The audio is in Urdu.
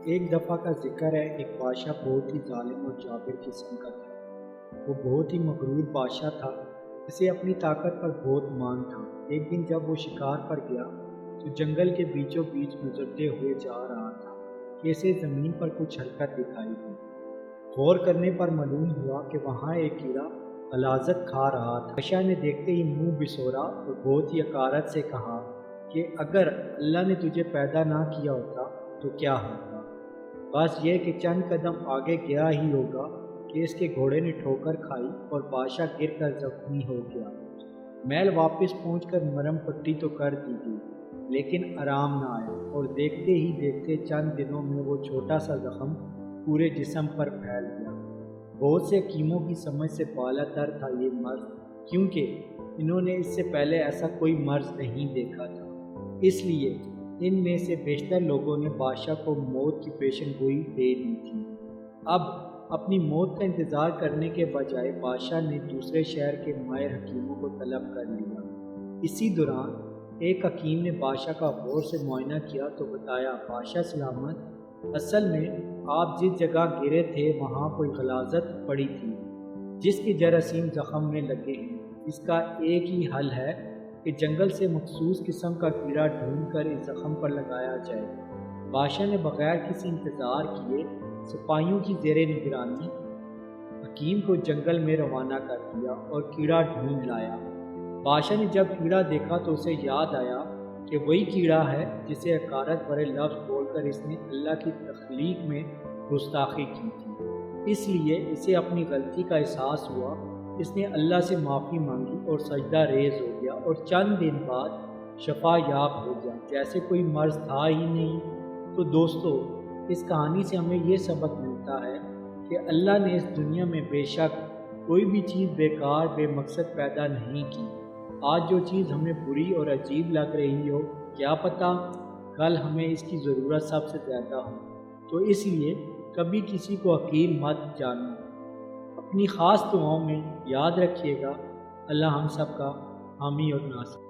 ایک دفعہ کا ذکر ہے، ایک بادشاہ بہت ہی ظالم اور جابر قسم کا تھا۔ وہ بہت ہی مغرور بادشاہ تھا، اسے اپنی طاقت پر بہت مان تھا۔ ایک دن جب وہ شکار پر گیا تو جنگل کے بیچوں بیچ گزرتے ہوئے جا رہا تھا کہ اسے زمین پر کچھ حرکت دکھائی دی۔ غور کرنے پر معلوم ہوا کہ وہاں ایک کیڑا غلاظت کھا رہا تھا۔ بادشاہ نے دیکھتے ہی منہ بسورا اور بہت ہی حقارت سے کہا کہ اگر اللہ نے تجھے پیدا نہ کیا ہوتا تو کیا ہوتا؟ بس یہ کہ چند قدم آگے گیا ہی ہوگا کہ اس کے گھوڑے نے ٹھوکر کھائی اور بادشاہ گر کر زخمی ہو گیا۔ محل واپس پہنچ کر مرہم پٹی تو کر دی گئی، لیکن آرام نہ آیا اور دیکھتے ہی دیکھتے چند دنوں میں وہ چھوٹا سا زخم پورے جسم پر پھیل گیا۔ بہت سے حکیموں کی سمجھ سے بالا تر تھا یہ مرض، کیونکہ انہوں نے اس سے پہلے ایسا کوئی مرض نہیں دیکھا تھا۔ اس لیے ان میں سے بیشتر لوگوں نے بادشاہ کو موت کی پیشن گوئی دے دی تھی۔ اب اپنی موت کا انتظار کرنے کے بجائے بادشاہ نے دوسرے شہر کے ماہر حکیموں کو طلب کر لیا۔ اسی دوران ایک حکیم نے بادشاہ کا غور سے معائنہ کیا تو بتایا، بادشاہ سلامت، اصل میں آپ جس جگہ گرے تھے وہاں کوئی غلاظت پڑی تھی جس کے جراثیم زخم میں لگے ہیں۔ اس کا ایک ہی حل ہے کہ جنگل سے مخصوص قسم کا کیڑا ڈھونڈ کر اس زخم پر لگایا جائے۔ بادشاہ نے بغیر کسی انتظار کیے سپاہیوں کی زیر نگرانی حکیم کو جنگل میں روانہ کر دیا اور کیڑا ڈھونڈ لایا۔ بادشاہ نے جب کیڑا دیکھا تو اسے یاد آیا کہ وہی کیڑا ہے جسے حقارت بھرے لفظ بول کر اس نے اللہ کی تخلیق میں گستاخی کی تھی۔ اس لیے اسے اپنی غلطی کا احساس ہوا، اس نے اللہ سے معافی مانگی اور سجدہ ریز ہو گیا اور چند دن بعد شفا یاب ہو گیا، جیسے کوئی مرض تھا ہی نہیں۔ تو دوستو، اس کہانی سے ہمیں یہ سبق ملتا ہے کہ اللہ نے اس دنیا میں بے شک کوئی بھی چیز بیکار بے مقصد پیدا نہیں کی۔ آج جو چیز ہمیں بری اور عجیب لگ رہی ہو، کیا پتہ کل ہمیں اس کی ضرورت سب سے زیادہ ہو۔ تو اس لیے کبھی کسی کو حقیر مت جاننا۔ اپنی خاص دعاؤں میں یاد رکھیے گا۔ اللہ ہم سب کا حامی اور ناصر۔